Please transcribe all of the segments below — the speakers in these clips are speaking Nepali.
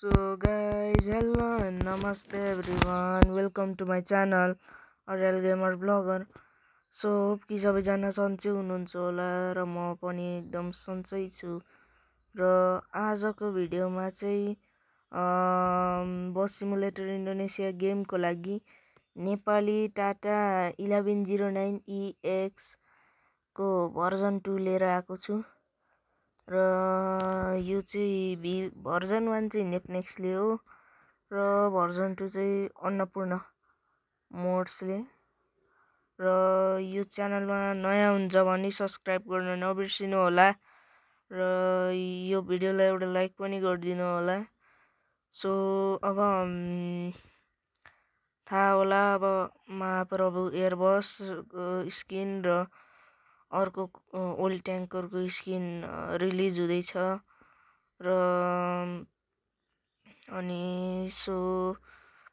So guys, hello and namaste everyone. Welcome to my channel, A Real Gamer Vlogger. So कि सबैजना सन्चै हुनुहुन्छ होला र म पनि एकदम सन्चै छु र आजको भिडियोमा चाहिँ बस सिमुलेटर इन्डोनेसिया गेमको लागि नेपाली टाटा 1109EX को भर्जन 2 लिएर आएको छु र यो चाहिँ भर्जन 1 चाहिँ नेपनेक्सले हो र भर्जन 2 चाहिँ अन्नपूर्ण मोड्सले र यो च्यानलमा नयाँ हुन्छ भने सब्स्क्राइब गर्न नबिर्सिनु होला र यो भिडियोलाई एउटा लाइक पनि गरिदिनु होला। सो अब थाहा होला अब महाप्रभु एयरबस स्किन र अर्को ओल्ड ट्याङ्करको स्किन रिलिज हुँदैछ र अनि सो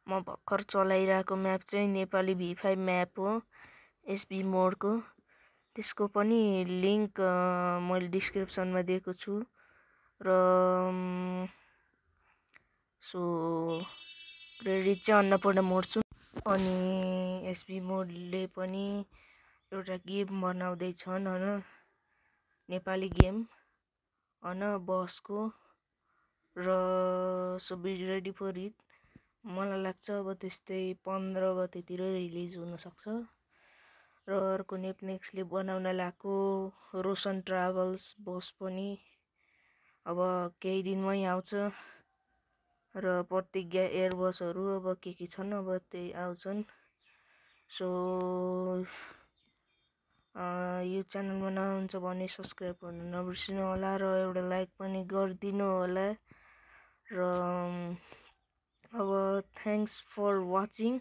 म भर्खर चलाइरहेको म्याप चाहिँ नेपाली V5 म्याप हो एसबी मोडको। त्यसको पनि लिङ्क मैले डिस्क्रिप्सनमा दिएको छु र सो क्रेडिट चाहिँ अन्नपूर्ण मोड छु। अनि एसबी मोडले पनि एउटा गेम बनाउँदैछन् हैन, नेपाली गेम हैन बसको र so be ready for it. मलाई लाग्छ अब त्यस्तै 15 गतेतिर रिलिज हुन सक्छ र अर्को नेपनेक्सले बनाउन लागेको रोशन ट्राभल्स बस पनि अब केही दिनमै आउँछ र प्रतिज्ञा एयरबसहरू अब के छन् अब त्यही आउँछन्। सो यो च्यानलमा नहुनुहुन्छ भने सब्स्क्राइब गर्न नबिर्सिनु होला र एउटा लाइक पनि गरिदिनु होला र अब थ्याङ्क्स फर वाचिङ।